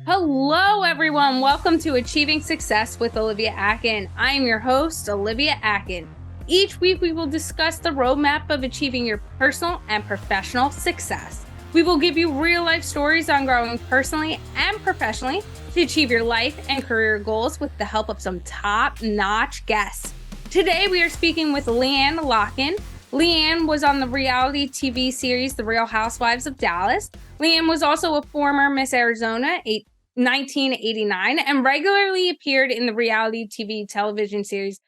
Hello, everyone. Welcome to Achieving Success with LeeAnne. I am your host, LeeAnne. Each week, we will discuss the roadmap of achieving your personal and professional success. We will give you real-life stories on growing personally and professionally to achieve your life and career goals with the help of some top-notch guests. Today, we are speaking with LeeAnne Locken. LeeAnne was on the reality TV series, The Real Housewives of Dallas. LeeAnne was also a former Miss Arizona, 1989, and regularly appeared in the reality TV television series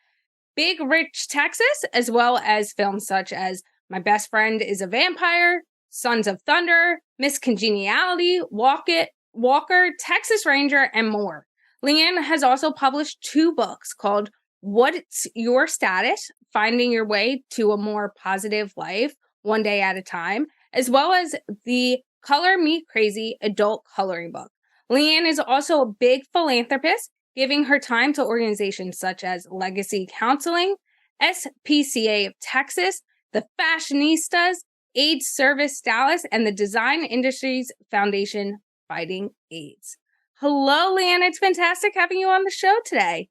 Big Rich Texas, as well as films such as My Best Friend is a Vampire, Sons of Thunder, Miss Congeniality, Walker, Texas Ranger, and more. LeeAnne has also published 2 books called What's Your Status? Finding Your Way to a More Positive Life, One Day at a Time, as well as the Color Me Crazy adult coloring book. LeeAnne is also a big philanthropist, giving her time to organizations such as Legacy Counseling, SPCA of Texas, the Fashionistas, AIDS Service Dallas, and the Design Industries Foundation Fighting AIDS. Hello, LeeAnne. It's fantastic having you on the show today.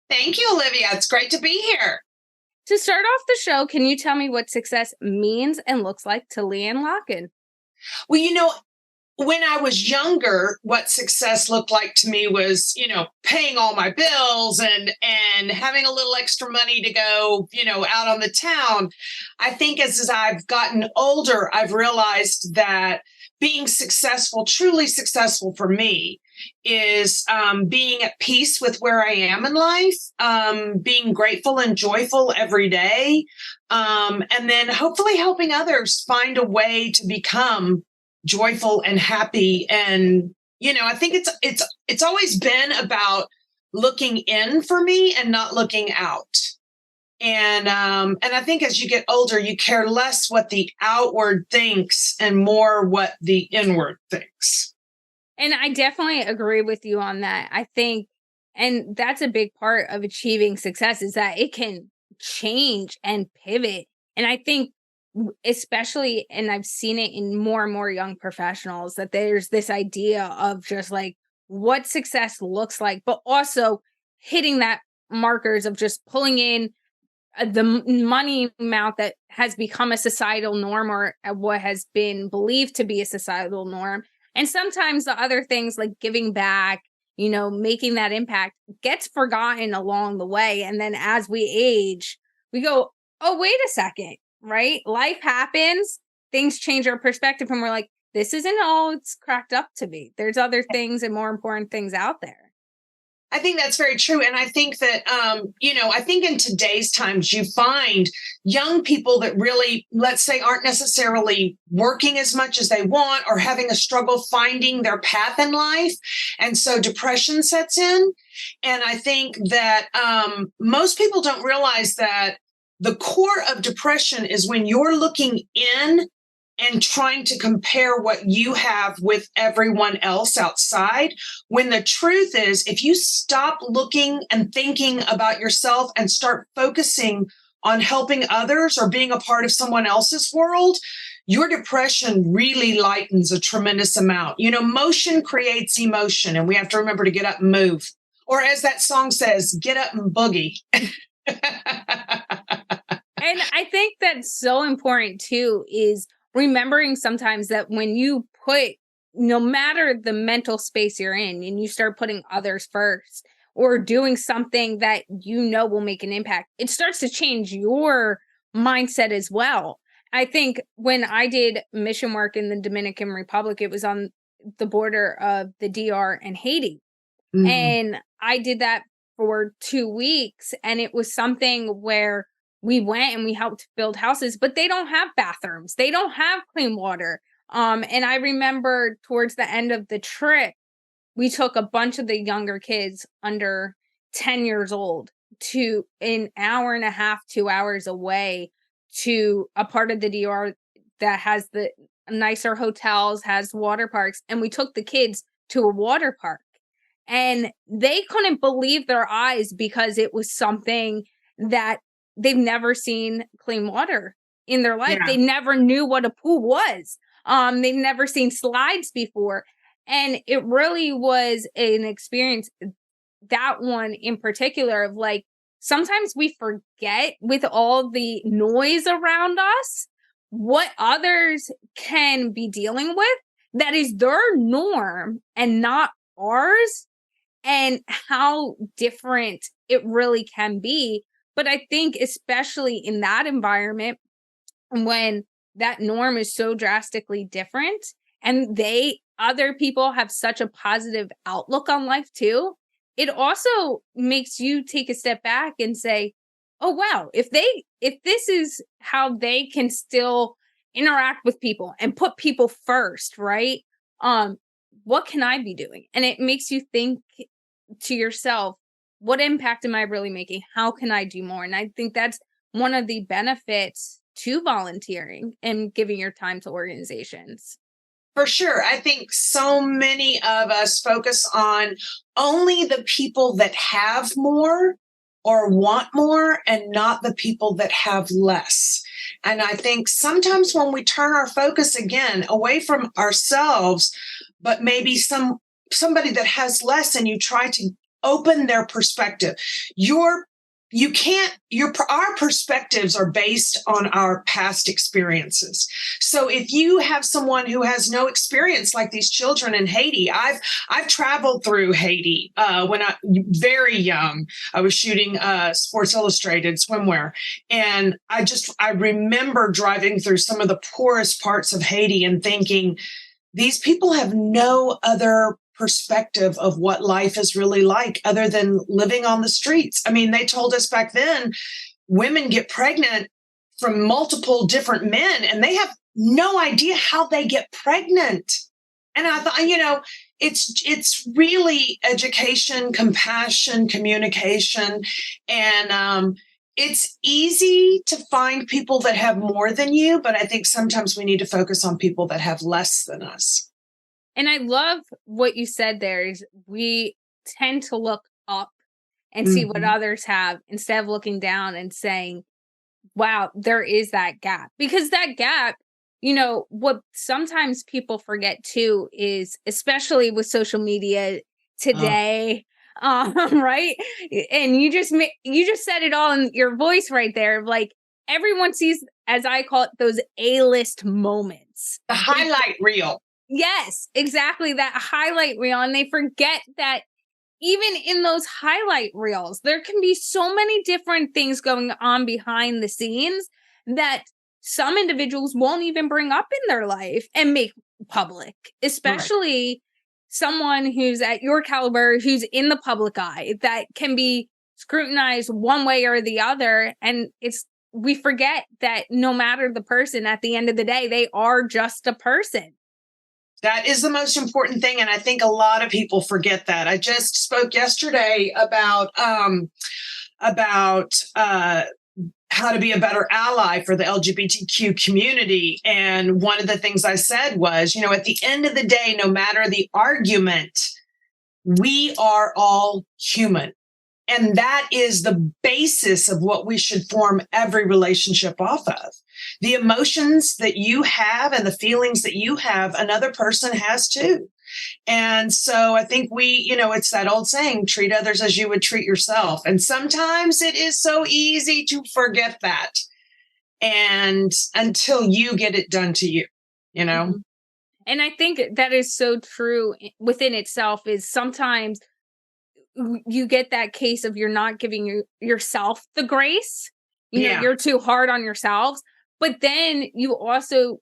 Thank you, Olivia. It's great to be here. To start off the show, can you tell me what success means and looks like to LeeAnne Locken? Well, when I was younger, what success looked like to me was, paying all my bills and having a little extra money to go, out on the town. I think as I've gotten older, I've realized that being successful, truly successful for me, is being at peace with where I am in life, being grateful and joyful every day, and then hopefully helping others find a way to become joyful and happy. And I think it's always been about looking in for me and not looking out. And I think as you get older, you care less what the outward thinks and more what the inward thinks. And I definitely agree with you on that. I think, and that's a big part of achieving success, is that it can change and pivot. And I think especially, and I've seen it in more and more young professionals, that there's this idea of just like what success looks like, but also hitting that markers of just pulling in the money amount that has become a societal norm, or what has been believed to be a societal norm. And sometimes the other things like giving back, making that impact gets forgotten along the way. And then as we age, we go, oh, wait a second, right? Life happens, things change our perspective, and we're like, this isn't all it's cracked up to be. There's other things and more important things out there. I think that's very true. And I think that, I think in today's times, you find young people that really, let's say, aren't necessarily working as much as they want or having a struggle finding their path in life. And so depression sets in. And I think that most people don't realize that the core of depression is when you're looking in and trying to compare what you have with everyone else outside, when the truth is, if you stop looking and thinking about yourself and start focusing on helping others or being a part of someone else's world, your depression really lightens a tremendous amount. Motion creates emotion, and we have to remember to get up and move. Or as that song says, get up and boogie. And I think that's so important too, is remembering sometimes that when you put, no matter the mental space you're in, and you start putting others first or doing something that will make an impact, it starts to change your mindset as well. I think when I did mission work in the Dominican Republic, it was on the border of the DR and Haiti. Mm-hmm. And I did that for 2 weeks. And it was something where we went and we helped build houses, but they don't have bathrooms. They don't have clean water. And I remember towards the end of the trip, we took a bunch of the younger kids under 10 years old to an hour and a half, 2 hours away to a part of the DR that has the nicer hotels, has water parks. And we took the kids to a water park, and they couldn't believe their eyes because it was something that they've never seen clean water in their life. Yeah. They never knew what a pool was. They've never seen slides before. And it really was an experience, that one in particular, of like, sometimes we forget with all the noise around us what others can be dealing with that is their norm and not ours, and how different it really can be. But I think, especially in that environment, when that norm is so drastically different and other people have such a positive outlook on life too, it also makes you take a step back and say, oh wow, if this is how they can still interact with people and put people first, right? um what can I be doing? And it makes you think to yourself, what impact am I really making? How can I do more? And I think that's one of the benefits to volunteering and giving your time to organizations. For sure. I think so many of us focus on only the people that have more or want more and not the people that have less. And I think sometimes when we turn our focus again away from ourselves, but maybe somebody that has less, and you try to open their perspective, your you can't your our perspectives are based on our past experiences. So if you have someone who has no experience, like these children in Haiti, I've traveled through Haiti when I very young. I was shooting Sports Illustrated swimwear, and I remember driving through some of the poorest parts of Haiti and thinking, these people have no other perspective of what life is really like other than living on the streets. I mean, they told us back then women get pregnant from multiple different men and they have no idea how they get pregnant. And I thought, it's really education, compassion, communication. And it's easy to find people that have more than you, but I think sometimes we need to focus on people that have less than us. And I love what you said there, is we tend to look up and see what Mhm. others have instead of looking down and saying, wow, there is that gap. Because that gap, what sometimes people forget too is, especially with social media Oh, today, right? And you just said it all in your voice right there. Like, everyone sees, as I call it, those A-list moments. the highlight reel. Yes, exactly, that highlight reel, and they forget that even in those highlight reels, there can be so many different things going on behind the scenes that some individuals won't even bring up in their life and make public, Right. especially someone who's at your caliber, who's in the public eye, that can be scrutinized one way or the other. And we forget that no matter the person, at the end of the day, they are just a person. That is the most important thing. And I think a lot of people forget that. I just spoke yesterday about how to be a better ally for the LGBTQ community. And one of the things I said was, at the end of the day, no matter the argument, we are all human. And that is the basis of what we should form every relationship off of. The emotions that you have and the feelings that you have, another person has too. And so I think it's that old saying, treat others as you would treat yourself. And sometimes it is so easy to forget that. And until you get it done to you, you know? Mhm. And I think that is so true within itself, is sometimes you get that case of, you're not giving yourself the grace. Yeah. You're too hard on yourselves. But then you also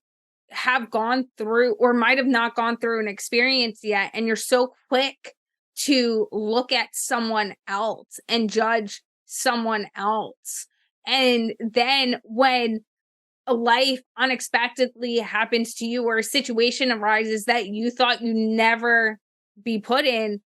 have gone through, or might have not gone through, an experience yet, and you're so quick to look at someone else and judge someone else. And then when a life unexpectedly happens to you, or a situation arises that you thought you'd never be put in,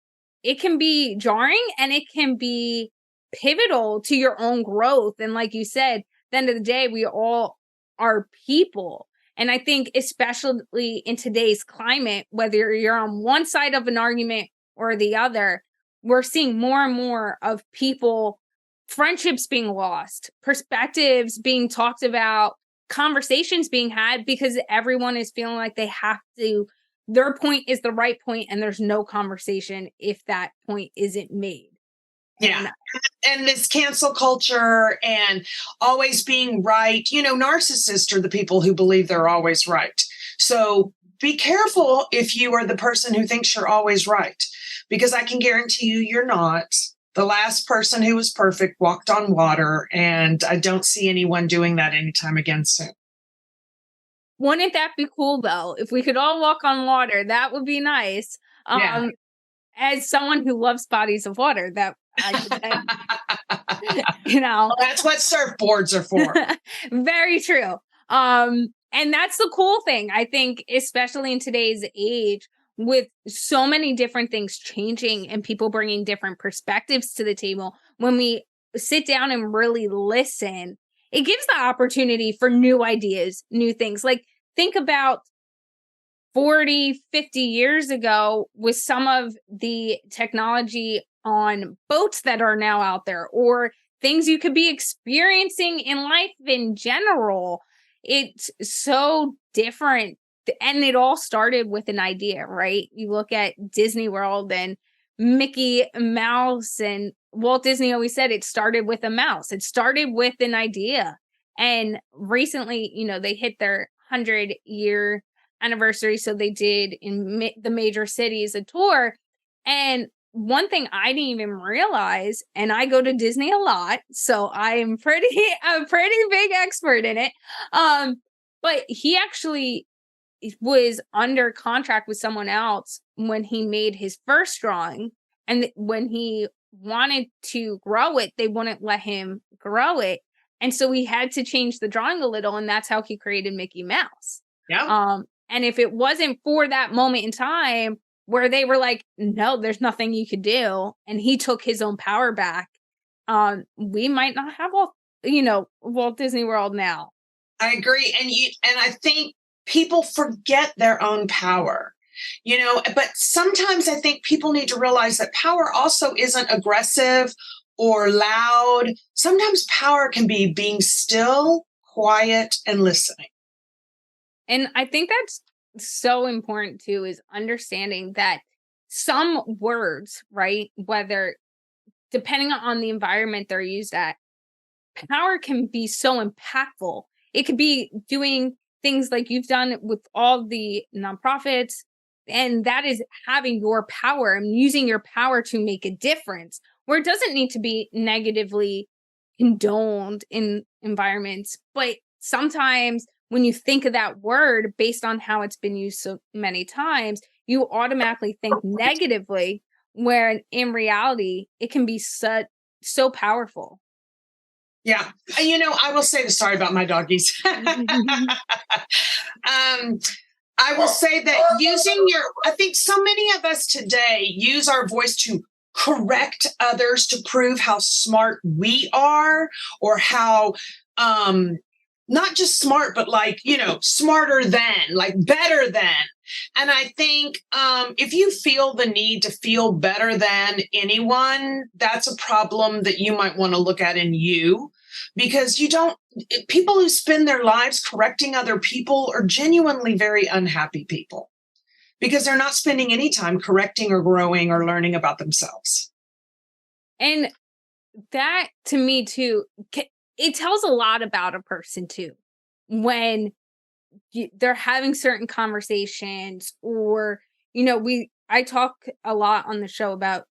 it can be jarring and it can be pivotal to your own growth. And like you said, at the end of the day, we all are people. And I think, especially in today's climate, whether you're on one side of an argument or the other, we're seeing more and more of people, friendships being lost, perspectives being talked about, conversations being had, because everyone is feeling like they have to their point is the right point and there's no conversation if that point isn't made. Yeah. And this cancel culture and always being right. Narcissists are the people who believe they're always right. So be careful if you are the person who thinks you're always right, because I can guarantee you you're not. The last person who was perfect walked on water, and I don't see anyone doing that anytime again soon. Wouldn't that be cool though? If we could all walk on water, that would be nice. Yeah. As someone who loves bodies of water, that I could Well, that's what surfboards are for. Very true. And that's the cool thing. I think, especially in today's age, with so many different things changing and people bringing different perspectives to the table, when we sit down and really listen, it gives the opportunity for new ideas, new things. Like, think about 40, 50 years ago with some of the technology on boats that are now out there, or things you could be experiencing in life in general. It's so different. And it all started with an idea, right? You look at Disney World and Mickey Mouse, and Walt Disney always said it started with a mouse. It started with an idea. And recently, they hit their 100-year anniversary. So they did in the major cities a tour. And one thing I didn't even realize, and I go to Disney a lot, so I am a pretty big expert in it. But he actually was under contract with someone else when he made his first drawing. And when he wanted to grow it, they wouldn't let him grow it. And so he had to change the drawing a little, and that's how he created Mickey Mouse. Yeah. And if it wasn't for that moment in time where they were like, no, there's nothing you could do, and he took his own power back, we might not have Walt Disney World now. I agree. And I think people forget their own power, but sometimes I think people need to realize that power also isn't aggressive or loud. Sometimes power can be being still, quiet, and listening. And I think that's so important too, is understanding that some words, right, whether depending on the environment they're used at, power can be so impactful. It could be doing things like you've done with all the nonprofits, and that is having your power and using your power to make a difference, where it doesn't need to be negatively condoned in environments. But sometimes when you think of that word based on how it's been used so many times, you automatically think negatively, where in reality, it can be so powerful. Yeah. I will say sorry about my doggies. I will say that I think so many of us today use our voice to correct others, to prove how smart we are, or how, not just smart, but smarter than, like better than. And I think if you feel the need to feel better than anyone, that's a problem that you might want to look at in you, because people who spend their lives correcting other people are genuinely very unhappy people, because they're not spending any time correcting or growing or learning about themselves. And that, to me too, it tells a lot about a person too, when they're having certain conversations, or I talk a lot on the show about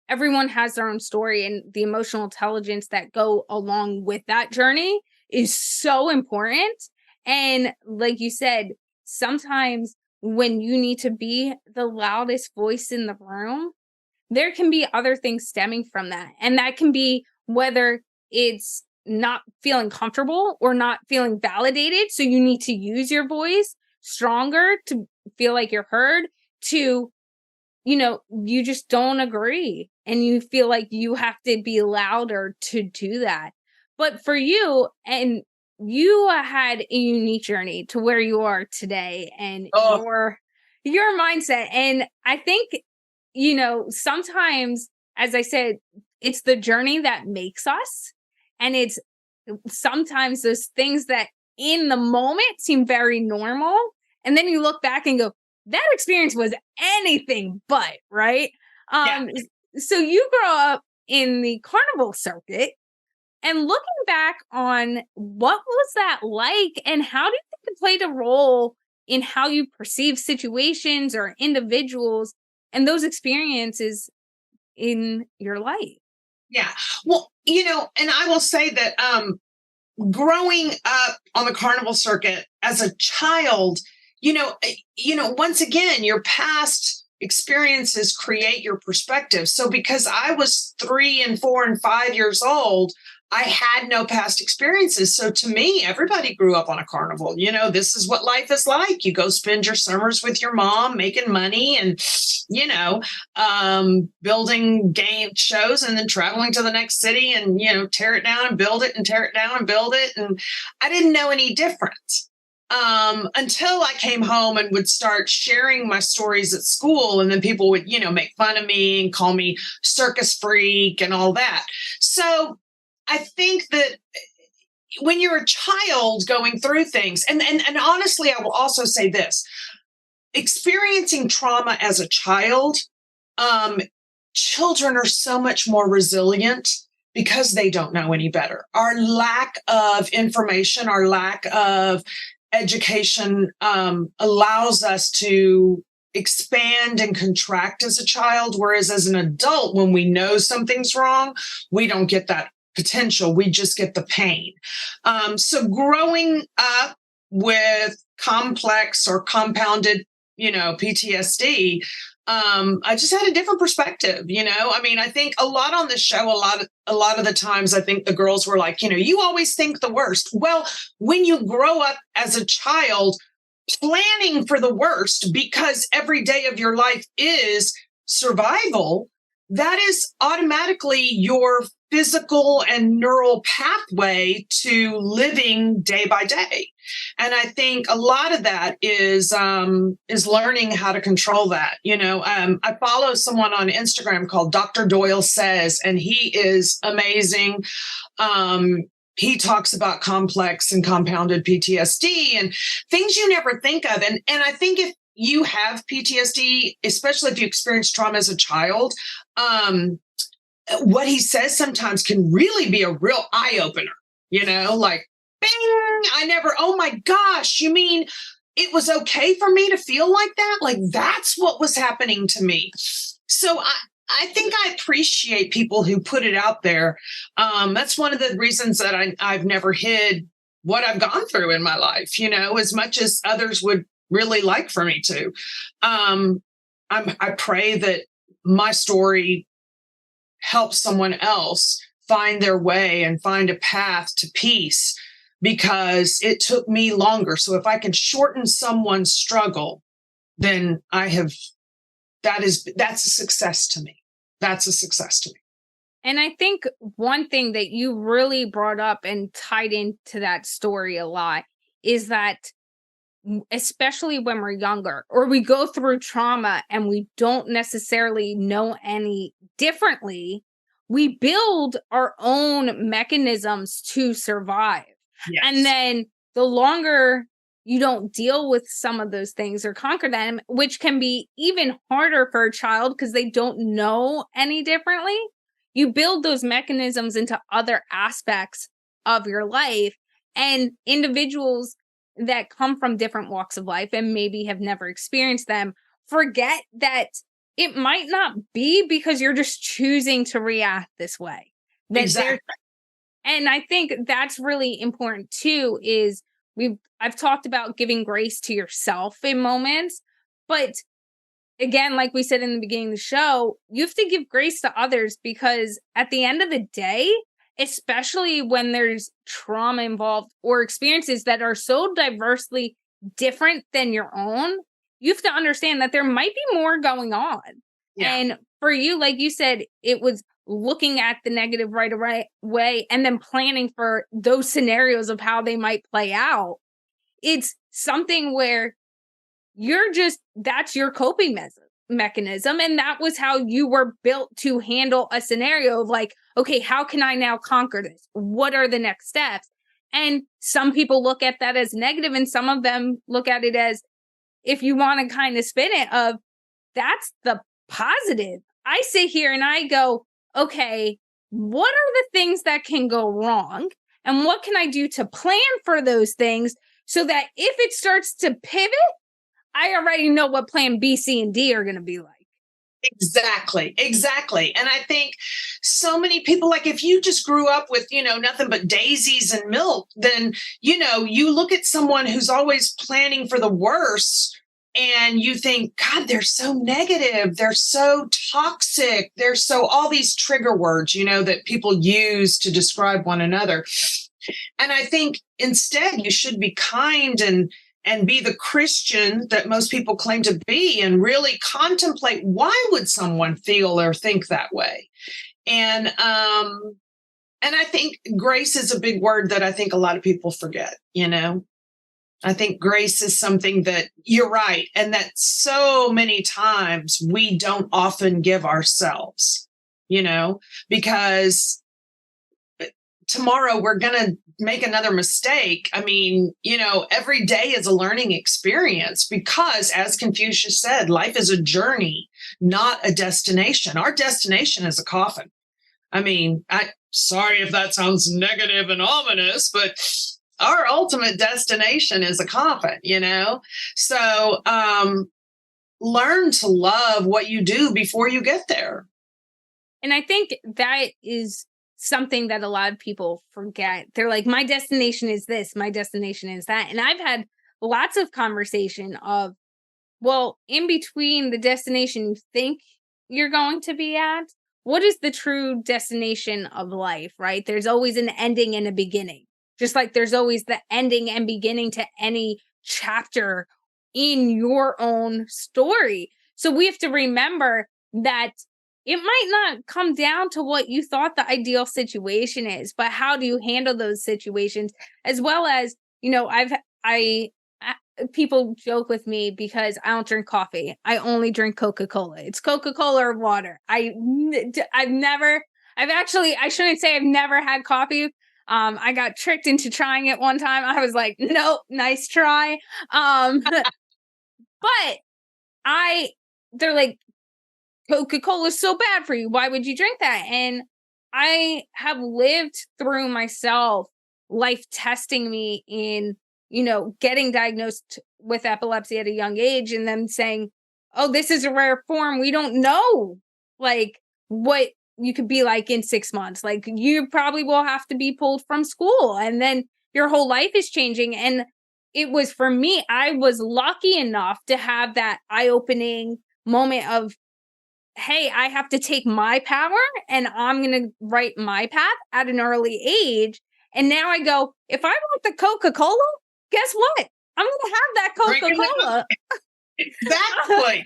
everyone has their own story, and the emotional intelligence that go along with that journey is so important. And like you said, sometimes when you need to be the loudest voice in the room, there can be other things stemming from that. And that can be whether it's not feeling comfortable or not feeling validated. So you need to use your voice stronger to feel like you're heard, to, you just don't agree and you feel like you have to be louder to do that. But for you, and you had a unique journey to where you are today, and your mindset. And I think, sometimes, as I said, it's the journey that makes us. And it's sometimes those things that in the moment seem very normal. And then you look back and go, that experience was anything but, right? Yeah. So you grow up in the Carnival circuit, and looking back on what was that like, and how do you think it played a role in how you perceive situations or individuals and those experiences in your life? Yeah. Well, and I will say that growing up on the Carnival circuit as a child, once again, your past experiences create your perspective. So because I was 3 and 4 and 5 years old, I had no past experiences. So to me, everybody grew up on a carnival. This is what life is like. You go spend your summers with your mom making money and, building game shows and then traveling to the next city and, tear it down and build it and tear it down and build it. And I didn't know any different until I came home and would start sharing my stories at school. And then people would, make fun of me and call me circus freak and all that. So I think that when you're a child going through things, and honestly, I will also say this, experiencing trauma as a child, children are so much more resilient because they don't know any better. Our lack of information, our lack of education allows us to expand and contract as a child, whereas as an adult, when we know something's wrong, we don't get that potential. We just get the pain. So growing up with complex or compounded, PTSD, I just had a different perspective. I think a lot on this show, a lot of the times, I think the girls were like, you always think the worst. Well, when you grow up as a child, planning for the worst because every day of your life is survival, that is automatically your physical and neural pathway to living day by day. And I think a lot of that is learning how to control that. I follow someone on Instagram called Dr. Doyle Says, and he is amazing. He talks about complex and compounded PTSD and things you never think of. And I think if you have PTSD, especially if you experience trauma as a child, what he says sometimes can really be a real eye opener, like, bing, oh my gosh, you mean it was okay for me to feel like that? Like, that's what was happening to me. So I think I appreciate people who put it out there. That's one of the reasons that I've never hid what I've gone through in my life, as much as others would really like for me to. I pray that my story helps someone else find their way and find a path to peace, because it took me longer. So if I can shorten someone's struggle, then that's a success to me. That's a success to me. And I think one thing that you really brought up and tied into that story a lot is that, especially when we're younger or we go through trauma and we don't necessarily know any differently, we build our own mechanisms to survive. Yes. And then the longer you don't deal with some of those things or conquer them, which can be even harder for a child because they don't know any differently, you build those mechanisms into other aspects of your life. And individuals that come from different walks of life and maybe have never experienced them forget that it might not be because you're just choosing to react this way. Exactly. And I think that's really important too, is I've talked about giving grace to yourself in moments, but again, like we said in the beginning of the show, you have to give grace to others, because at the end of the day, especially when there's trauma involved or experiences that are so diversely different than your own, you have to understand that there might be more going on. Yeah. And for you, like you said, it was looking at the negative right away and then planning for those scenarios of how they might play out. It's something where that's your coping mechanism. And that was how you were built to handle a scenario of like, okay, how can I now conquer this? What are the next steps? And some people look at that as negative, and some of them look at it as if you want to kind of spin it of that's the positive. I sit here and I go, okay, what are the things that can go wrong? And what can I do to plan for those things so that if it starts to pivot, I already know what plan B, C, and D are going to be like. Exactly. And I think so many people, like if you just grew up with, nothing but daisies and milk, then, you look at someone who's always planning for the worst and you think, God, they're so negative. They're so toxic. They're so all these trigger words, that people use to describe one another. And I think instead you should be kind and be the Christian that most people claim to be and really contemplate why would someone feel or think that way. And I think grace is a big word that I think a lot of people forget, I think grace is something that you're right. And that so many times we don't often give ourselves, because tomorrow we're going to make another mistake. I mean, every day is a learning experience because, as Confucius said, life is a journey, not a destination. Our destination is a coffin. I mean, sorry if that sounds negative and ominous, but our ultimate destination is a coffin, So learn to love what you do before you get there. And I think that is something that a lot of people forget. They're like, my destination is this, my destination is that. And I've had lots of conversation of, well, in between the destination you think you're going to be at, what is the true destination of life, right? There's always an ending and a beginning, just like there's always the ending and beginning to any chapter in your own story. So we have to remember that it might not come down to what you thought the ideal situation is, but how do you handle those situations? As well as, people joke with me because I don't drink coffee. I only drink Coca-Cola. It's Coca-Cola or water. I shouldn't say I've never had coffee. I got tricked into trying it one time. I was like, nope, nice try. But they're like, Coca-Cola is so bad for you. Why would you drink that? And I have lived through myself life testing me in, getting diagnosed with epilepsy at a young age and them saying, oh, this is a rare form. We don't know like what you could be like in 6 months. Like you probably will have to be pulled from school and then your whole life is changing. And it was for me, I was lucky enough to have that eye-opening moment of, hey, I have to take my power and I'm going to write my path at an early age. And now I go, if I want the Coca-Cola, guess what? I'm going to have that Coca-Cola. Exactly.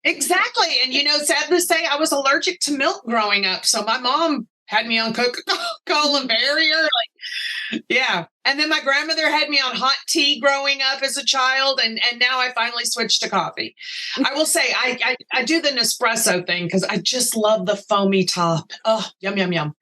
Exactly. And, sad to say, I was allergic to milk growing up. So my mom had me on Coca-Cola very early. Yeah. And then my grandmother had me on hot tea growing up as a child. And now I finally switched to coffee. I will say I do the Nespresso thing because I just love the foamy top. Oh, yum, yum, yum.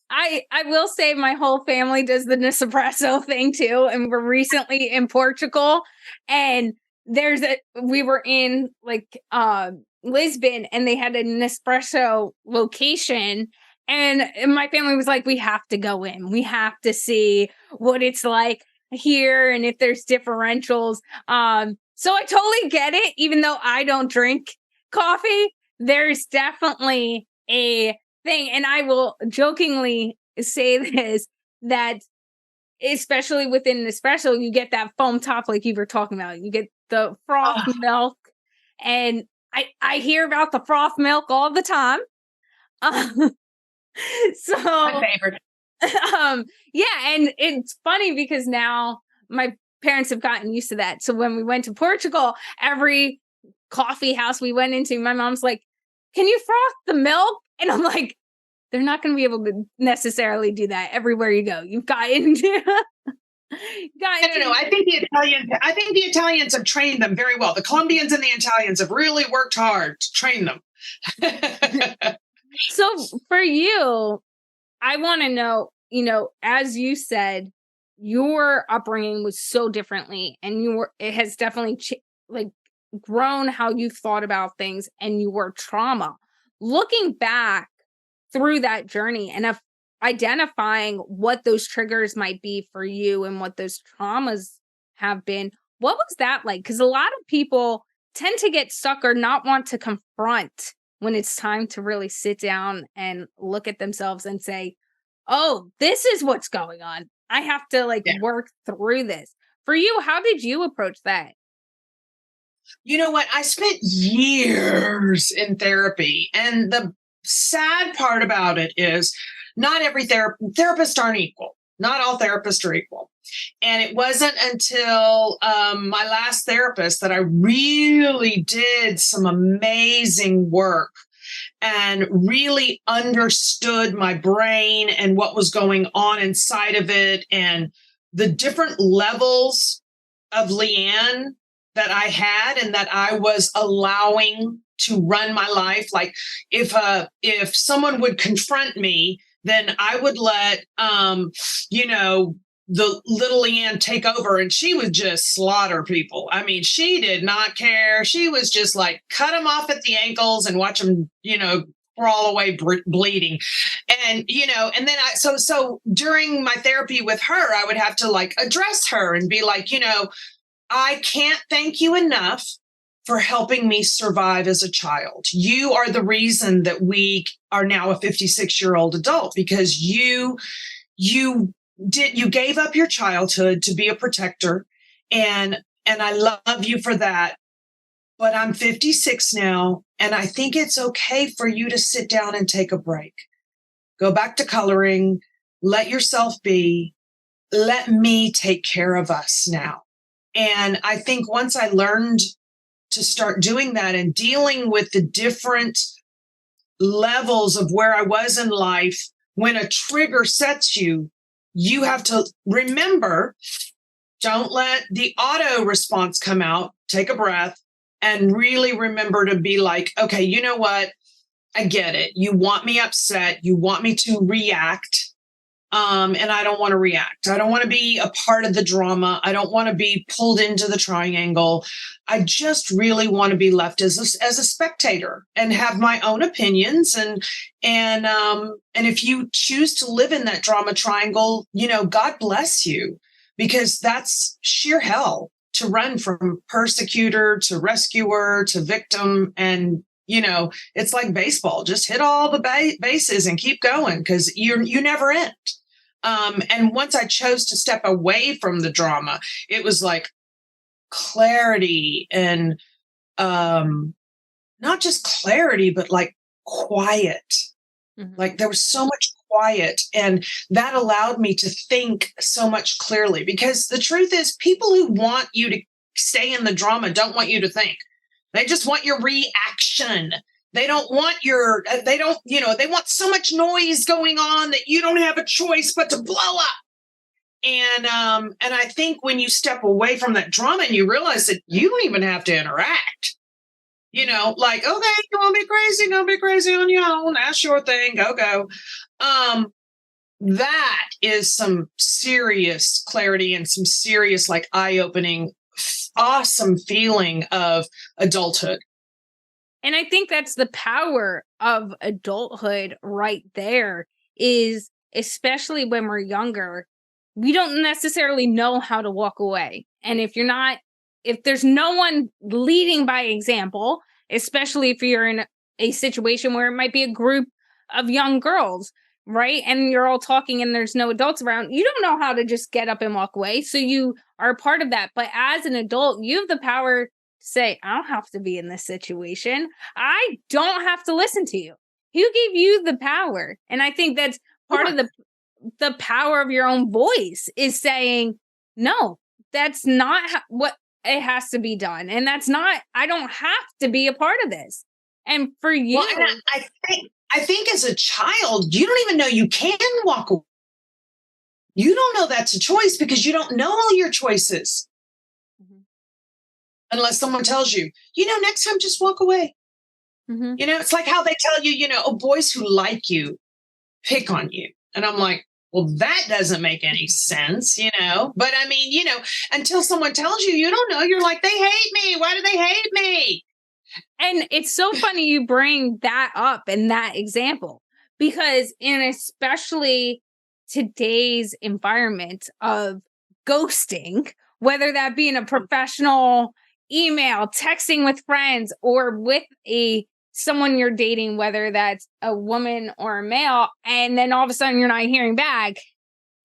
I will say my whole family does the Nespresso thing too. And we're recently in Portugal and we were in Lisbon and they had a Nespresso location. And my family was like, we have to go in. We have to see what it's like here and if there's differentials. So I totally get it. Even though I don't drink coffee, there's definitely a thing. And I will jokingly say this, that especially within Nespresso, you get that foam top like you were talking about. You get the froth milk. And I hear about the froth milk all the time. So my favorite. Yeah, and it's funny because now my parents have gotten used to that. So when we went to Portugal, every coffee house we went into, my mom's like, "Can you froth the milk?" And I'm like, "They're not going to be able to necessarily do that everywhere you go. You've got into." I don't know. I think the Italians have trained them very well. The Colombians and the Italians have really worked hard to train them. So for you, I want to know, as you said, your upbringing was so differently, and it has definitely like grown how you've thought about things and your trauma. Looking back through that journey and identifying what those triggers might be for you and what those traumas have been, what was that like? Because a lot of people tend to get stuck or not want to confront when it's time to really sit down and look at themselves and say, oh, this is what's going on. I have to work through this. For you, how did you approach that? You know what? I spent years in therapy. And the sad part about it is not every therapists aren't equal. Not all therapists are equal. And it wasn't until my last therapist that I really did some amazing work and really understood my brain and what was going on inside of it and the different levels of LeeAnne that I had and that I was allowing to run my life. Like if someone would confront me, then I would let the little LeeAnne take over, and she would just slaughter people. I mean, she did not care. She was just like cut them off at the ankles and watch them, crawl away bleeding. And, and then so during my therapy with her, I would have to address her and be like, I can't thank you enough for helping me survive as a child. You are the reason that we are now a 56-year-old adult, because you gave up your childhood to be a protector, and I love you for that. But I'm 56 now, and I think it's okay for you to sit down and take a break. Go back to coloring, let yourself be, let me take care of us now. And I think once I learned to start doing that and dealing with the different levels of where I was in life, when a trigger sets you, you have to remember, don't let the auto response come out, take a breath, and really remember to be like, okay, you know what? I get it. You want me upset. You want me to react. And I don't want to react. I don't want to be a part of the drama. I don't want to be pulled into the triangle. I just really want to be left as a spectator and have my own opinions. And if you choose to live in that drama triangle, God bless you, because that's sheer hell to run from persecutor to rescuer to victim. And it's like baseball. Just hit all the bases and keep going, because you never end. And once I chose to step away from the drama, it was like clarity and not just clarity, but like quiet. Mm-hmm. Like there was so much quiet, and that allowed me to think so much clearly, because the truth is, people who want you to stay in the drama don't want you to think. They just want your reaction. They don't want they want so much noise going on that you don't have a choice but to blow up. And I think when you step away from that drama and you realize that you don't even have to interact, okay, you want to be crazy, go be crazy on your own. That's your thing. Go. That is some serious clarity and some serious, eye-opening, awesome feeling of adulthood. And I think that's the power of adulthood right there, is especially when we're younger, we don't necessarily know how to walk away. And if there's no one leading by example, especially if you're in a situation where it might be a group of young girls, right? And you're all talking and there's no adults around, you don't know how to just get up and walk away. So you are a part of that. But as an adult, you have the power say, I don't have to be in this situation. I don't have to listen to you. Who gave you the power? And I think that's part of the power of your own voice, is saying, no, that's not what it has to be done. And I don't have to be a part of this. And for you, well, I think as a child, you don't even know you can walk away. You don't know that's a choice, because you don't know all your choices. Unless someone tells you, next time just walk away. Mm-hmm. It's like how they tell you, boys who like you pick on you. And I'm like, well, that doesn't make any sense, But I mean, until someone tells you, you don't know. You're like, they hate me. Why do they hate me? And it's so funny you bring that up in that example, because in especially today's environment of ghosting, whether that be in a professional email, texting with friends, or with someone you're dating, whether that's a woman or a male, and then all of a sudden you're not hearing back,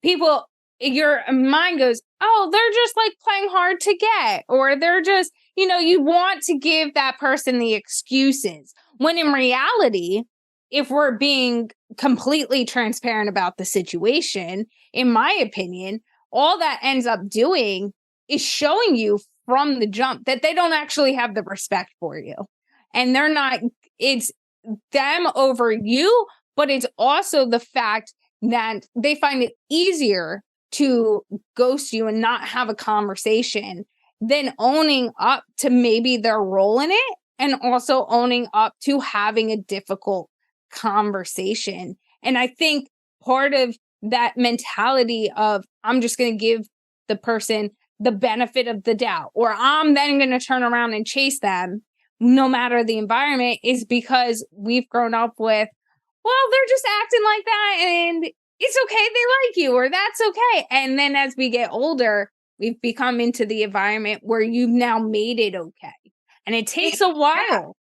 people, your mind goes, oh, they're just like playing hard to get, or they're just, you want to give that person the excuses. When in reality, if we're being completely transparent about the situation, in my opinion, all that ends up doing is showing you from the jump that they don't actually have the respect for you. And they're not, it's them over you, but it's also the fact that they find it easier to ghost you and not have a conversation than owning up to maybe their role in it, and also owning up to having a difficult conversation. And I think part of that mentality of, I'm just going to give the person the benefit of the doubt, or I'm then going to turn around and chase them no matter the environment, is because we've grown up with, well, they're just acting like that and it's okay, they like you, or that's okay. And then as we get older, we've become into the environment where you've now made it okay. And it takes a while.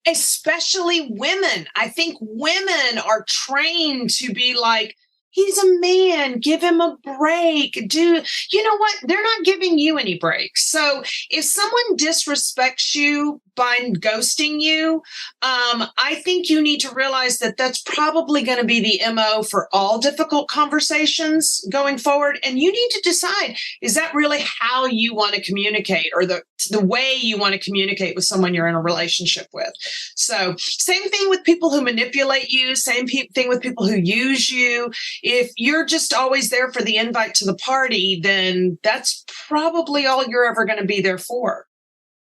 Especially women. I think women are trained to be like, he's a man, give him a break. You know what? They're not giving you any breaks. So if someone disrespects you by ghosting you, I think you need to realize that that's probably going to be the MO for all difficult conversations going forward. And you need to decide, is that really how you want to communicate, or the way you want to communicate with someone you're in a relationship with? So same thing with people who manipulate you, same thing with people who use you. If you're just always there for the invite to the party, then that's probably all you're ever going to be there for,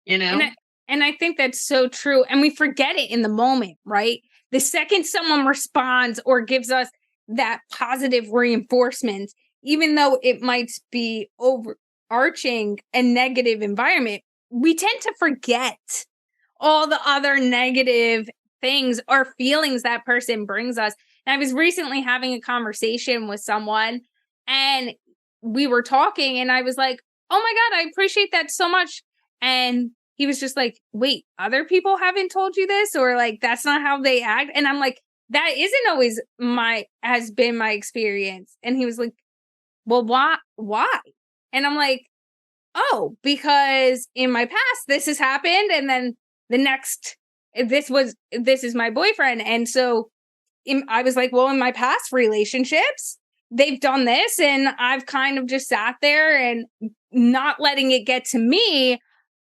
And I think that's so true. And we forget it in the moment, right? The second someone responds or gives us that positive reinforcement, even though it might be overarching a negative environment, we tend to forget all the other negative things or feelings that person brings us. And I was recently having a conversation with someone, and we were talking, and I was like, oh my God, I appreciate that so much. And he was just like, wait, other people haven't told you this? Or like, that's not how they act? And I'm like, that isn't always has been my experience. And he was like, well, why? And I'm like, oh, because in my past, this has happened. And then this is my boyfriend. And so I was like, well, in my past relationships, they've done this, and I've kind of just sat there and not letting it get to me,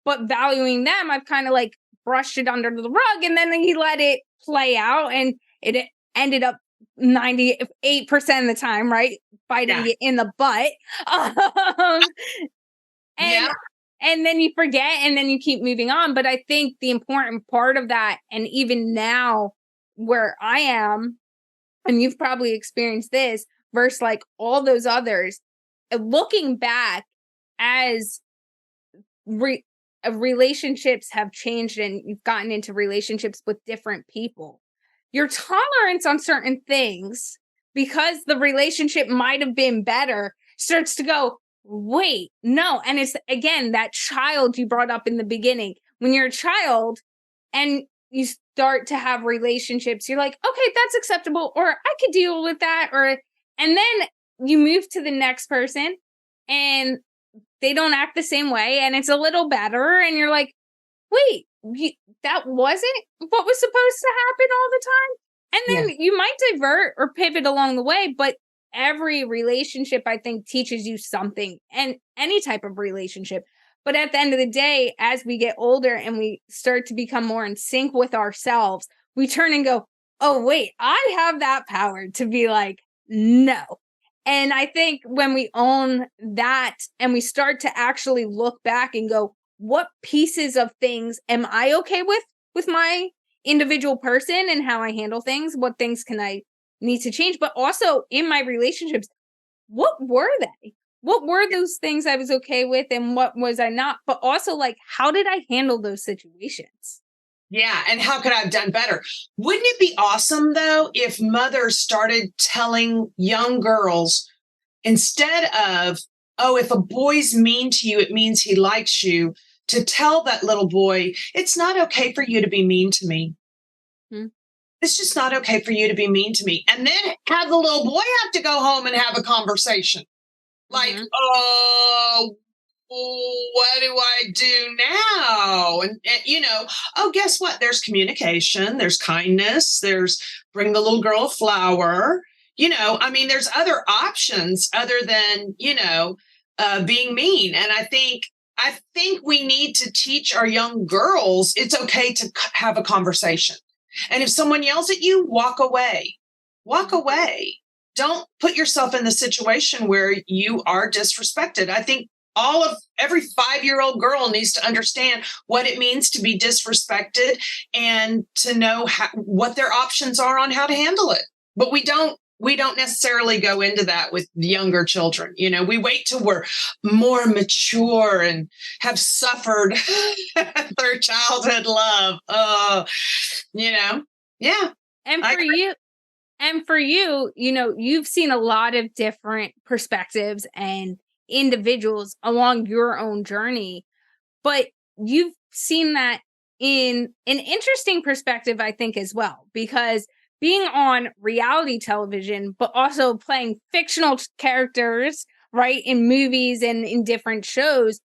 but valuing them. I've kind of like brushed it under the rug, and then he let it play out, and it ended up 98% of the time, right? Biting it in the butt. And then you forget, and then you keep moving on. But I think the important part of that, and even now where I am, and you've probably experienced this, versus like all those others, looking back as relationships have changed and you've gotten into relationships with different people, your tolerance on certain things, because the relationship might have been better, starts to go, wait, no. And it's, again, that child you brought up in the beginning. When you're a child and you start to have relationships, you're like, okay, that's acceptable, or I could deal with that. And then you move to the next person and they don't act the same way, and it's a little better. And you're like, wait, that wasn't what was supposed to happen all the time. And then you might divert or pivot along the way, but every relationship, I think, teaches you something, and any type of relationship. But at the end of the day, as we get older and we start to become more in sync with ourselves, we turn and go, oh, wait, I have that power to be like, no. And I think when we own that and we start to actually look back and go, what pieces of things am I okay with my individual person and how I handle things? What things can I need to change? But also in my relationships, what were they? What were those things I was okay with and what was I not? But also, like, how did I handle those situations? Yeah. And how could I have done better? Wouldn't it be awesome, though, if mothers started telling young girls instead of, oh, if a boy's mean to you, it means he likes you, to tell that little boy, it's not okay for you to be mean to me. Hmm. It's just not okay for you to be mean to me. And then have the little boy have to go home and have a conversation. Like, Mhm. oh, what do I do now? And, oh, guess what? There's communication, there's kindness, there's bring the little girl a flower. I mean, there's other options other than, being mean. And I think we need to teach our young girls it's okay to have a conversation. And if someone yells at you, walk away. Walk away. Don't put yourself in the situation where you are disrespected. I think every 5-year-old girl needs to understand what it means to be disrespected and to know what their options are on how to handle it. But we don't necessarily go into that with younger children. We wait till we're more mature and have suffered through childhood love. Yeah. And I for you, you've seen a lot of different perspectives and individuals along your own journey, but you've seen that in an interesting perspective, I think, as well, because being on reality television, but also playing fictional characters, right, in movies and in different shows,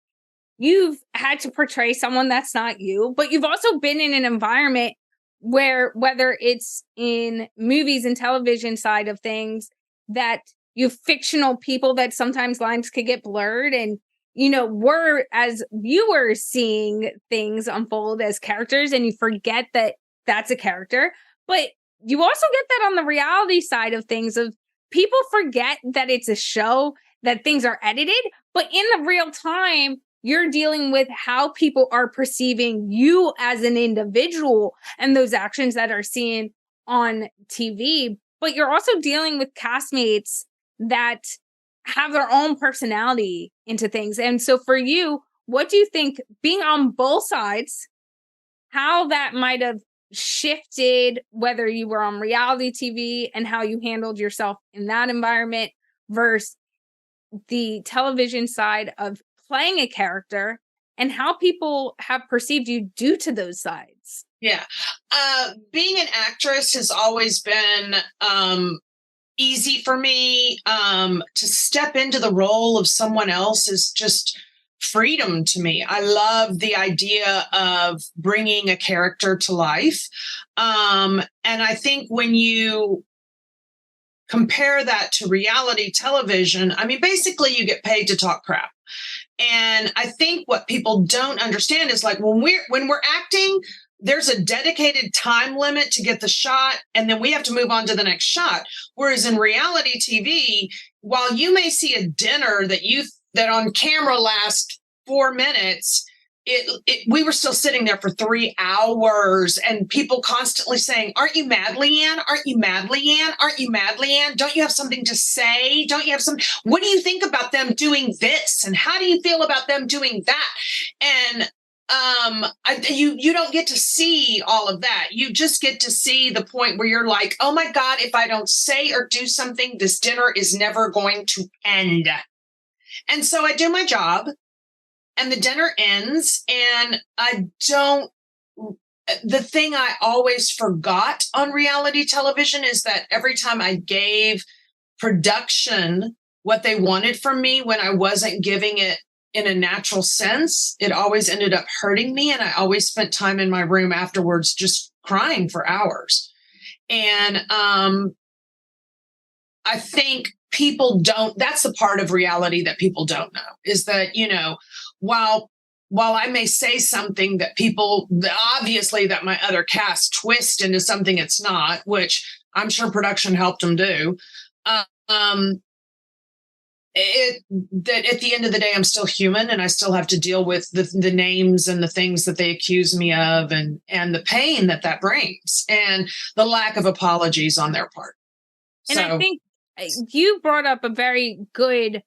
you've had to portray someone that's not you, but you've also been in an environment where, whether it's in movies and television side of things, that you have fictional people that sometimes lines could get blurred, and we're as viewers seeing things unfold as characters, and you forget that that's a character. But you also get that on the reality side of things, of people forget that it's a show, that things are edited, but in the real time you're dealing with how people are perceiving you as an individual and those actions that are seen on TV. But you're also dealing with castmates that have their own personality into things. And so for you, what do you think, being on both sides, how that might have shifted whether you were on reality TV and how you handled yourself in that environment versus the television side of playing a character, and how people have perceived you due to those sides? Yeah. Being an actress has always been easy for me. To step into the role of someone else is just freedom to me. I love the idea of bringing a character to life. And I think when you compare that to reality television, I mean, basically you get paid to talk crap. And I think what people don't understand is, like, when we're acting, there's a dedicated time limit to get the shot, and then we have to move on to the next shot. Whereas in reality TV, while you may see a dinner that on camera lasts 4 minutes, we were still sitting there for 3 hours, and people constantly saying, "Aren't you mad, LeeAnne? Aren't you mad, LeeAnne? Aren't you mad, LeeAnne? Don't you have something to say? Don't you have some? What do you think about them doing this? And how do you feel about them doing that?" And you don't get to see all of that. You just get to see the point where you're like, "Oh my God, if I don't say or do something, this dinner is never going to end." And so I do my job, and the dinner ends, and the thing I always forgot on reality television is that every time I gave production what they wanted from me when I wasn't giving it in a natural sense, it always ended up hurting me. And I always spent time in my room afterwards just crying for hours. And I think that's the part of reality that people don't know, is that, while I may say something that obviously that my other cast twist into something it's not, which I'm sure production helped them do, that at the end of the day, I'm still human, and I still have to deal with the names and the things that they accuse me of, and the pain that brings, and the lack of apologies on their part. And I think you brought up a very good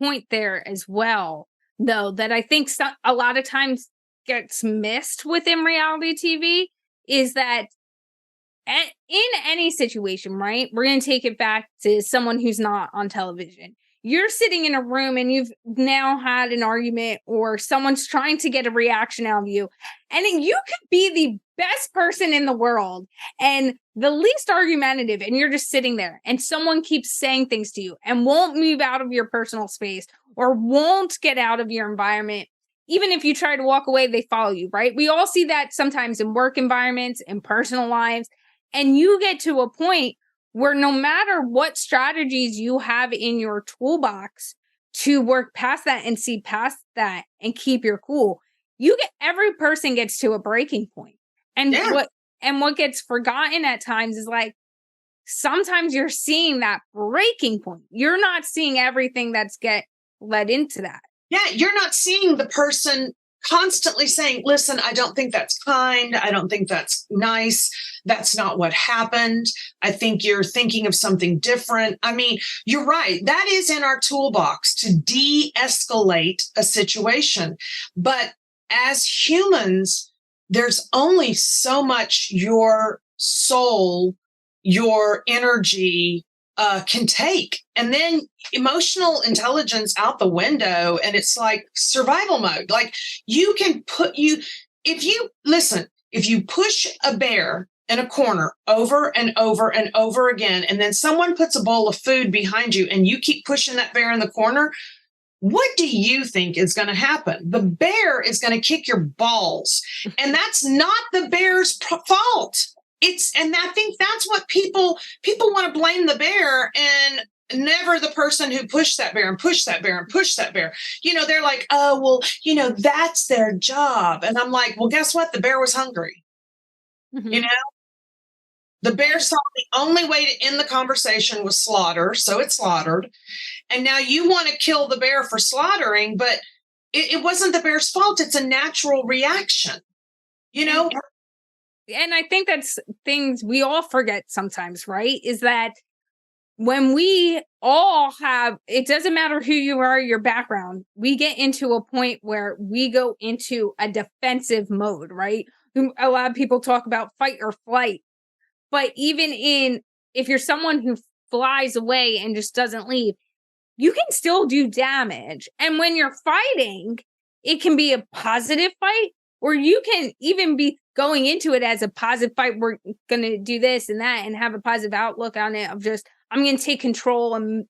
point there as well, though, that I think a lot of times gets missed within reality TV is that in any situation, right? We're going to take it back to someone who's not on television. You're sitting in a room and you've now had an argument, or someone's trying to get a reaction out of you. And you could be the best person in the world and the least argumentative. And you're just sitting there and someone keeps saying things to you and won't move out of your personal space or won't get out of your environment. Even if you try to walk away, they follow you, right? We all see that sometimes in work environments, in personal lives. And you get to a point where no matter what strategies you have in your toolbox to work past that and see past that and keep your cool, every person gets to a breaking point. And what gets forgotten at times is like, sometimes you're seeing that breaking point. You're not seeing everything that's led into that. Yeah, you're not seeing the person constantly saying, listen, I don't think that's kind. I don't think that's nice. That's not what happened. I think you're thinking of something different. I mean, you're right. That is in our toolbox to de-escalate a situation. But as humans, there's only so much your soul, your energy can take. And then emotional intelligence out the window, and it's like survival mode. Like you can if you push a bear in a corner over and over and over again, and then someone puts a bowl of food behind you and you keep pushing that bear in the corner, what do you think is going to happen? The bear is going to kick your balls. And that's not the bear's fault. And I think that's what people want to blame the bear and never the person who pushed that bear and pushed that bear and pushed that bear. They're like, oh, well, that's their job. And I'm like, well, guess what? The bear was hungry. Mm-hmm. The bear saw the only way to end the conversation was slaughter. So it slaughtered. And now you want to kill the bear for slaughtering, but it wasn't the bear's fault. It's a natural reaction, And I think that's things we all forget sometimes, right? Is that when we all it doesn't matter who you are, your background, we get into a point where we go into a defensive mode, right? A lot of people talk about fight or flight. But even if you're someone who flies away and just doesn't leave, you can still do damage. And when you're fighting, it can be a positive fight, or you can even be going into it as a positive fight. We're going to do this and that and have a positive outlook on it of just, I'm going to take control and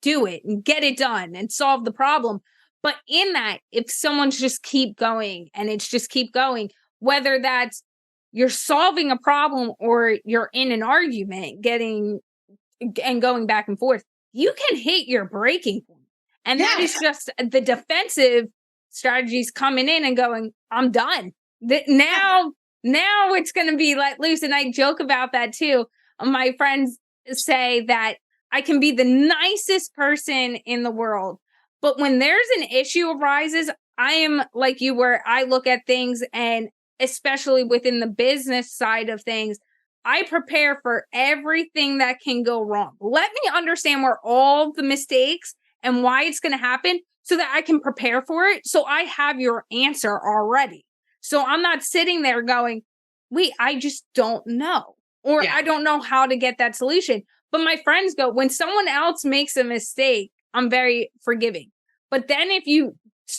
do it and get it done and solve the problem. But in that, if someone's just keep going and it's just keep going, whether that's you're solving a problem or you're in an argument going back and forth, you can hit your breaking point. And that is just the defensive strategies coming in and going, I'm done. Now it's going to be let loose. And I joke about that too. My friends say that I can be the nicest person in the world, but when there's an issue arises, I am like you, where I look at things, and especially within the business side of things, I prepare for everything that can go wrong. Let me understand where all the mistakes and why it's going to happen so that I can prepare for it. So I have your answer already. So I'm not sitting there going, wait, I just don't know. Or I don't know how to get that solution. But my friends go, when someone else makes a mistake, I'm very forgiving. But then if you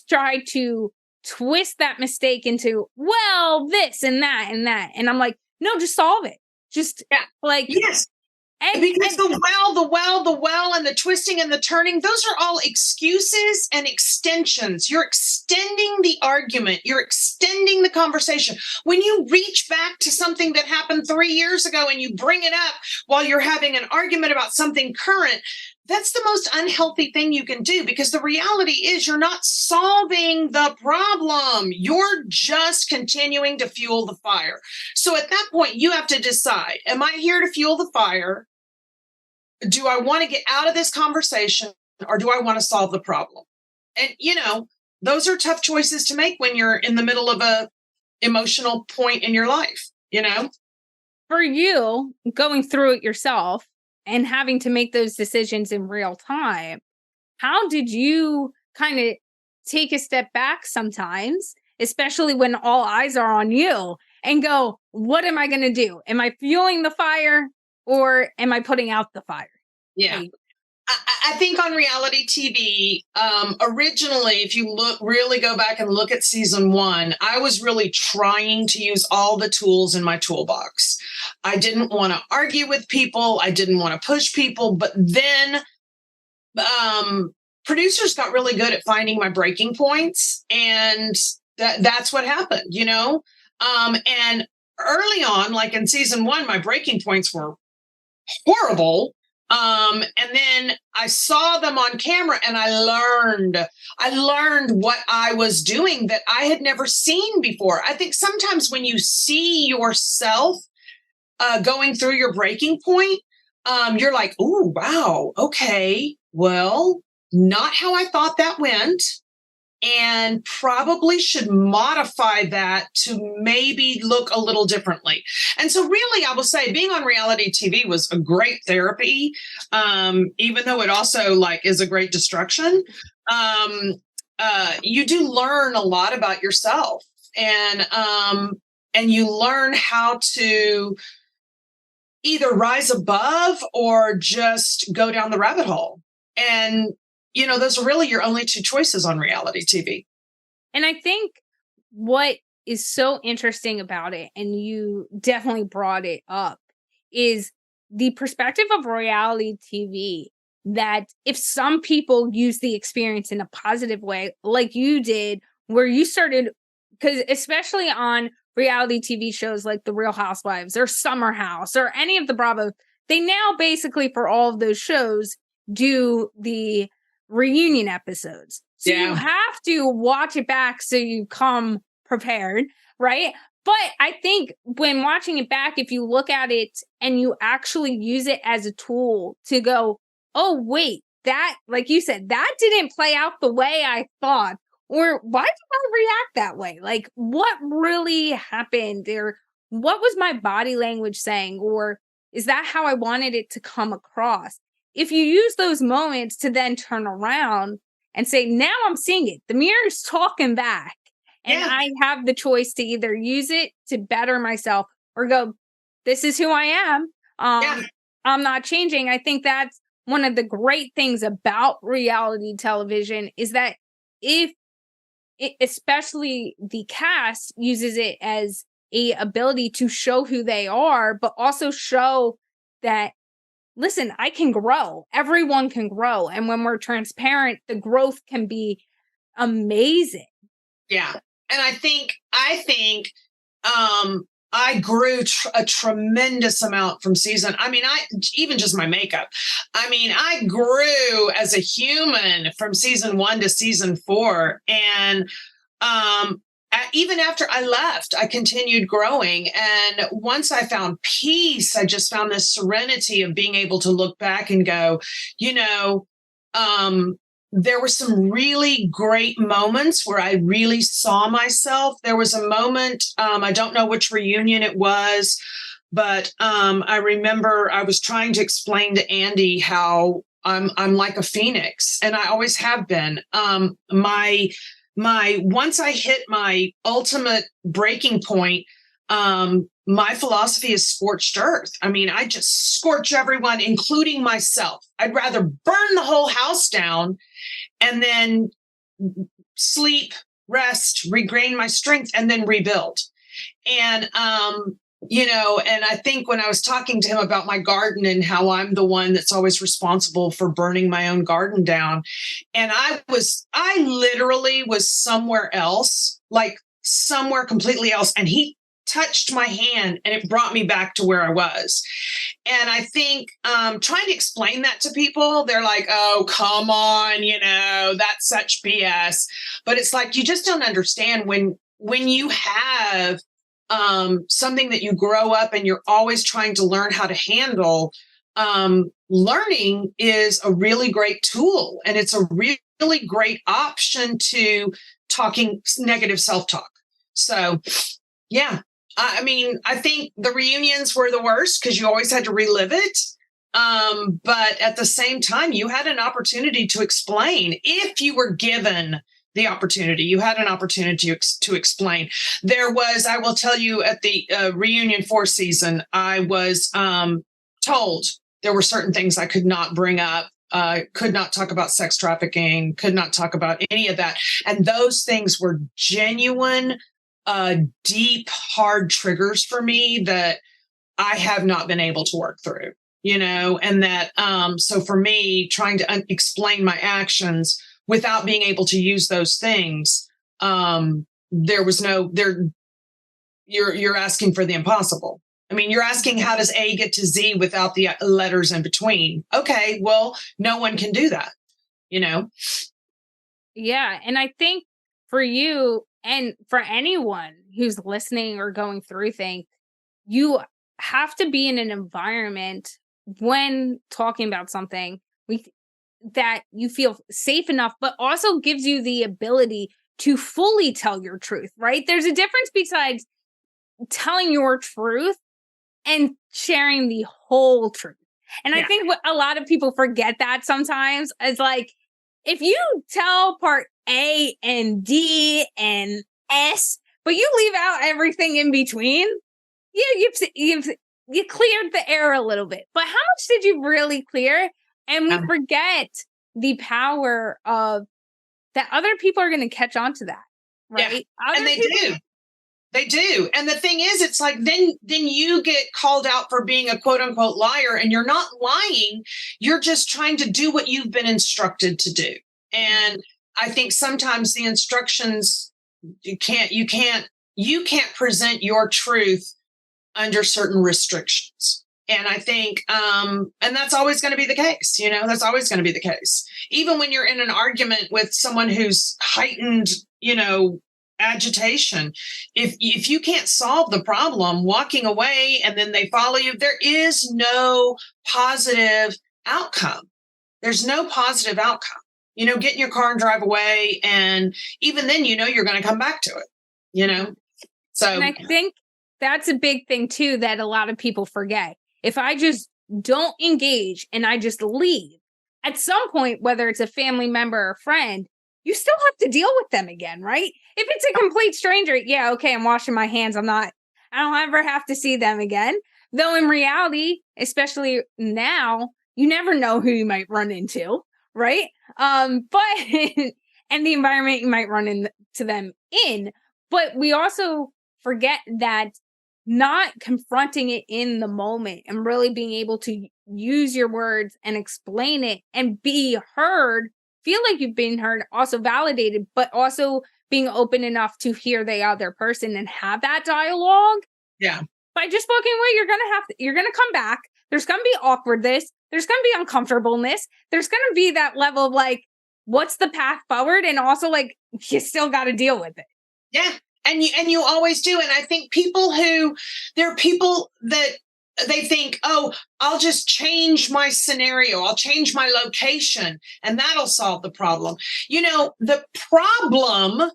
try to twist that mistake into, well, this and that and that, and I'm like, no, just solve it. Just yes. Because the well, and the twisting and the turning, those are all excuses and extensions. You're extending the argument. You're extending the conversation. When you reach back to something that happened 3 years ago and you bring it up while you're having an argument about something current, that's the most unhealthy thing you can do, because the reality is you're not solving the problem. You're just continuing to fuel the fire. So at that point, you have to decide, am I here to fuel the fire? Do I want to get out of this conversation, or do I want to solve the problem? And, those are tough choices to make when you're in the middle of a emotional point in your life, For you, going through it yourself, and having to make those decisions in real time. How did you kind of take a step back sometimes, especially when all eyes are on you, and go, what am I going to do? Am I fueling the fire or am I putting out the fire? Yeah. Like, I think on reality TV, originally, if you really go back and look at season 1, I was really trying to use all the tools in my toolbox. I didn't want to argue with people. I didn't want to push people. But then producers got really good at finding my breaking points. And that's what happened, you know? And early on, like in season 1, my breaking points were horrible. And then I saw them on camera and I learned what I was doing that I had never seen before. I think sometimes when you see yourself going through your breaking point, you're like, oh, wow. Okay. Well, not how I thought that went. And probably should modify that to maybe look a little differently. And so really, I will say being on reality TV was a great therapy, even though it also like is a great destruction. You do learn a lot about yourself, and you learn how to either rise above or just go down the rabbit hole. And you know, those are really your only two choices on reality TV. and I think what is so interesting about it, and you definitely brought it up, is the perspective of reality TV, that if some people use the experience in a positive way, like you did, where you started, because especially on reality TV shows like The Real Housewives or Summer House or any of the Bravo, they now basically for all of those shows do the reunion episodes. So you have to watch it back so you come prepared, right? But I think when watching it back, if you look at it and you actually use it as a tool to go, oh, wait, that, like you said, that didn't play out the way I thought. Or why did I react that way? Like, what really happened? Or what was my body language saying? Or is that how I wanted it to come across? If you use those moments to then turn around and say, now I'm seeing it, the mirror's talking back. And I have the choice to either use it to better myself or go, this is who I am. I'm not changing. I think that's one of the great things about reality television is that if especially the cast uses it as a ability to show who they are, but also show that, listen, I can grow. Everyone can grow. And when we're transparent, the growth can be amazing. Yeah. And I think I grew a tremendous amount from season. I mean, even just my makeup. I mean, I grew as a human from season 1 to season 4. And even after I left, I continued growing. And once I found peace, I just found this serenity of being able to look back and go, you know, there were some really great moments where I really saw myself. There was a moment, I don't know which reunion it was, but I remember I was trying to explain to Andy how I'm like a phoenix, and I always have been. My once I hit my ultimate breaking point, my philosophy is scorched earth. I mean, I just scorch everyone, including myself. I'd rather burn the whole house down and then sleep, rest, regain my strength, and then rebuild. And, you know, and I think when I was talking to him about my garden and how I'm the one that's always responsible for burning my own garden down. And I literally was somewhere else, like somewhere completely else. And he touched my hand and it brought me back to where I was. And I think trying to explain that to people, they're like, oh, come on, you know, that's such BS. But it's like, you just don't understand when you have something that you grow up and you're always trying to learn how to handle. Learning is a really great tool, and it's a really great option to talking negative self-talk. So, yeah. I mean, I think the reunions were the worst because you always had to relive it. But at the same time, you had an opportunity to explain. If you were given the opportunity, you had an opportunity to explain. There was, I will tell you, at the reunion 4 season, I was told there were certain things I could not bring up. Could not talk about sex trafficking, could not talk about any of that. And those things were genuine, deep, hard triggers for me that I have not been able to work through, and that, so for me, trying to explain my actions without being able to use those things, there was you're asking for the impossible. I mean, you're asking, how does A get to Z without the letters in between? Okay, well, no one can do that, Yeah. And I think for you and for anyone who's listening or going through things, you have to be in an environment when talking about something that you feel safe enough, but also gives you the ability to fully tell your truth, right? There's a difference besides telling your truth and sharing the whole truth. And I think what a lot of people forget that sometimes is like, if you tell part A and D and S, but you leave out everything in between, you cleared the air a little bit. But how much did you really clear? And we forget the power of that other people are going to catch on to that, right? Yeah. And they do. They do. And the thing is, it's like, then you get called out for being a quote unquote liar, and you're not lying. You're just trying to do what you've been instructed to do. And I think sometimes the instructions, you can't present your truth under certain restrictions. And I think, and that's always going to be the case. That's always going to be the case. Even when you're in an argument with someone who's heightened, agitation, if you can't solve the problem, walking away and then they follow you, there is no positive outcome. There's no positive outcome. Get in your car and drive away. And even then, you're going to come back to it, So, and I think that's a big thing too, that a lot of people forget. If I just don't engage and I just leave, at some point, whether it's a family member or friend, you still have to deal with them again, right? If it's a complete stranger, yeah, okay, I'm washing my hands. I don't ever have to see them again. Though in reality, especially now, you never know who you might run into, right? But and the environment you might run into them in. But we also forget that not confronting it in the moment and really being able to use your words and explain it and be heard, feel like you've been heard, also validated, but also being open enough to hear the other person and have that dialogue. Yeah. By just walking away, you're going to come back. There's going to be awkwardness. There's going to be uncomfortableness. There's going to be that level of like, what's the path forward? And also like, you still got to deal with it. Yeah. And you always do. And I think there are people that they think, oh, I'll just change my scenario. I'll change my location and that'll solve the problem. The problem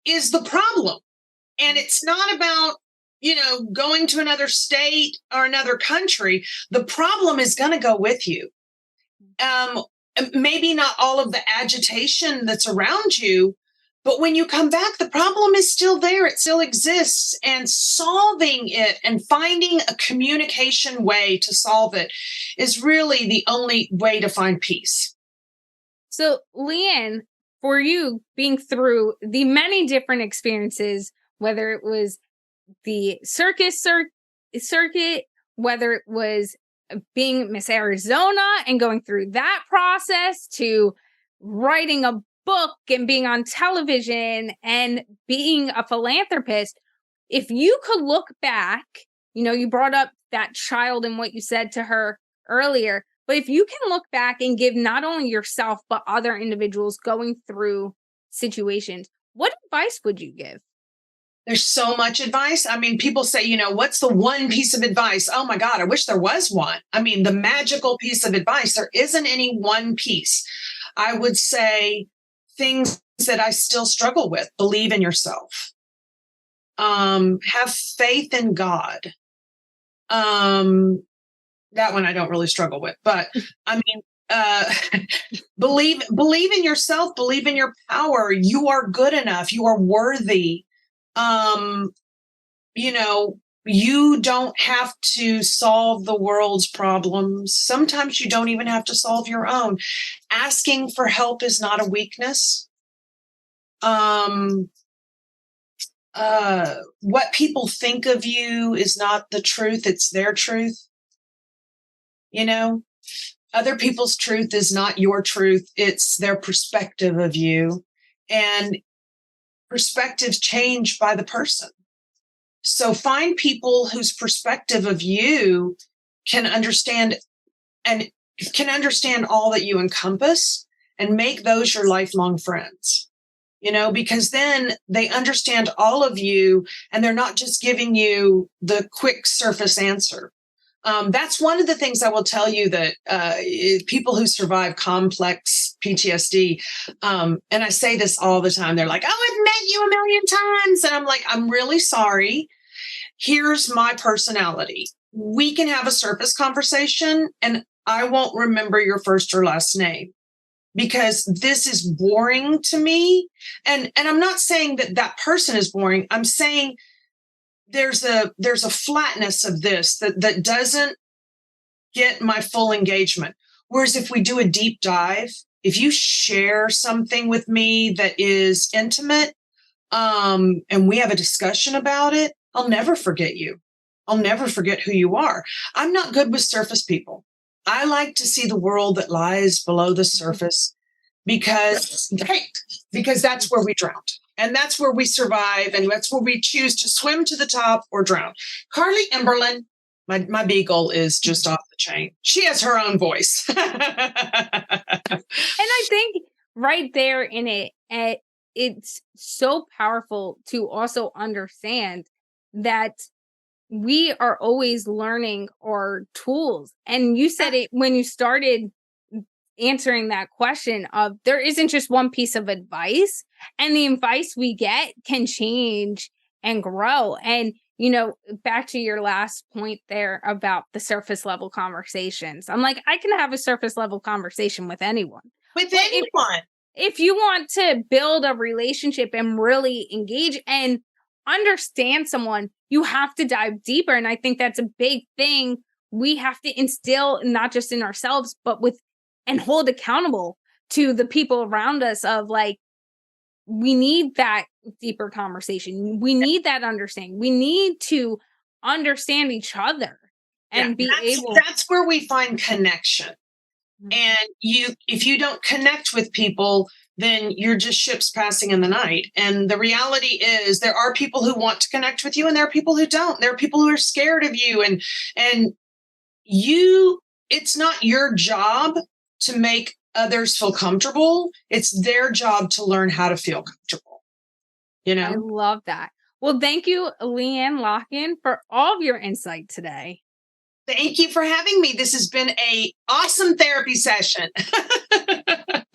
is the problem. And it's not about, going to another state or another country. The problem is going to go with you. Maybe not all of the agitation that's around you, but when you come back, the problem is still there. It still exists. And solving it and finding a communication way to solve it is really the only way to find peace. So, LeeAnne, for you being through the many different experiences, whether it was the circus circuit, whether it was being Miss Arizona and going through that process, to writing a book and being on television and being a philanthropist, if you could look back, you brought up that child and what you said to her earlier, but if you can look back and give not only yourself, but other individuals going through situations, what advice would you give? There's so much advice. I mean, people say, what's the one piece of advice? Oh my God, I wish there was one. I mean, the magical piece of advice, there isn't any one piece. I would say things that I still struggle with: believe in yourself, have faith in God, That one I don't really struggle with, but I mean, believe in yourself, believe in your power. You are good enough. You are worthy. You know, you don't have to solve the world's problems. Sometimes you don't even have to solve your own. Asking for help is not a weakness. What people think of you is not the truth. It's their truth. You know, other people's truth is not your truth. It's their perspective of you, and perspectives change by the person. So find people whose perspective of you can understand and can understand all that you encompass, and make those your lifelong friends. You know, because then they understand all of you and they're not just giving you the quick surface answer. That's one of the things I will tell you, that people who survive complex PTSD, and I say this all the time, they're like, oh, I've met you a million times. And I'm like, I'm really sorry. Here's my personality. We can have a surface conversation and I won't remember your first or last name, because this is boring to me. And I'm not saying that that person is boring. I'm saying there's a flatness of this that doesn't get my full engagement. Whereas if we do a deep dive, if you share something with me that is intimate, and we have a discussion about it, I'll never forget you. I'll never forget who you are. I'm not good with surface people. I like to see the world that lies below the surface, because that's where we drown. And that's where we survive. And that's where we choose to swim to the top or drown. Carly Emberlin, my beagle, is just off the chain. She has her own voice. And I think right there in it, it's so powerful to also understand that we are always learning our tools. And you said it when you started answering that question of, there isn't just one piece of advice, and the advice we get can change and grow. And, you know, back to your last point there about the surface level conversations, I'm like, I can have a surface level conversation with anyone. With anyone. If you want to build a relationship and really engage and understand someone, you have to dive deeper. And I think that's a big thing we have to instill, not just in ourselves, but with and hold accountable to the people around us, of like, we need that deeper conversation. We need that understanding. We need to understand each other and that's where we find connection. And if you don't connect with people, then you're just ships passing in the night. And the reality is, there are people who want to connect with you, and there are people who don't. There are people who are scared of you, and it's not your job to make others feel comfortable. It's their job to learn how to feel comfortable. You know? I love that. Well, thank you, LeeAnne Locken, for all of your insight today. Thank you for having me. This has been an awesome therapy session. A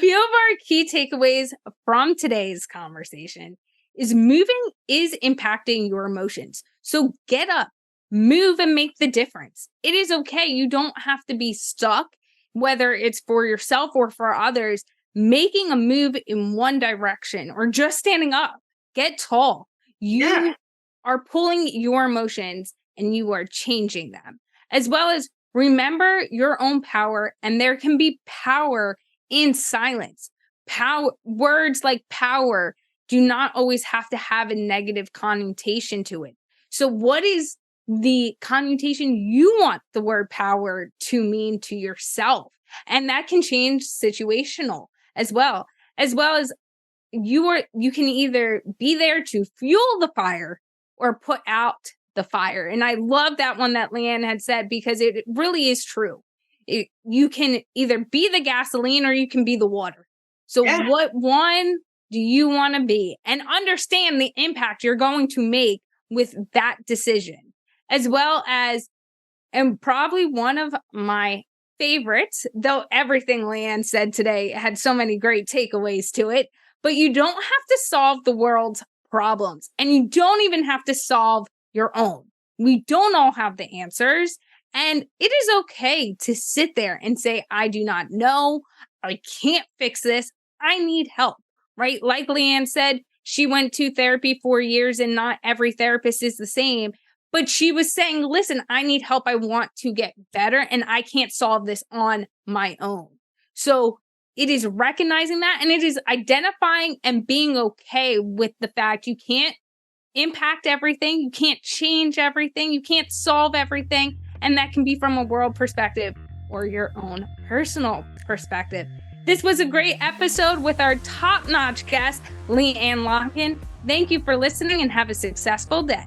few of our key takeaways from today's conversation is moving is impacting your emotions. So get up, move, and make the difference. It is okay. You don't have to be stuck, whether it's for yourself or for others. Making a move in one direction or just standing up, get tall. You are pulling your emotions and you are changing them, as well as remember your own power. And there can be power in silence. Words like power do not always have to have a negative connotation to it. So what is the connotation you want the word power to mean to yourself? And that can change situational as well as you can either be there to fuel the fire or put out the fire. And I love that one that LeeAnne had said, because it really is true. You can either be the gasoline or you can be the water. So what one do you want to be? And understand the impact you're going to make with that decision, as well as, and probably one of my favorites, though everything LeeAnne said today had so many great takeaways to it, but you don't have to solve the world's problems, and you don't even have to solve your own. We don't all have the answers. And it is okay to sit there and say, I do not know. I can't fix this. I need help, right? Like LeeAnne said, she went to therapy 4 years and not every therapist is the same. But she was saying, listen, I need help. I want to get better and I can't solve this on my own. So it is recognizing that, and it is identifying and being okay with the fact you can't impact everything. You can't change everything. You can't solve everything. And that can be from a world perspective or your own personal perspective. This was a great episode with our top-notch guest, LeeAnne Locken. Thank you for listening and have a successful day.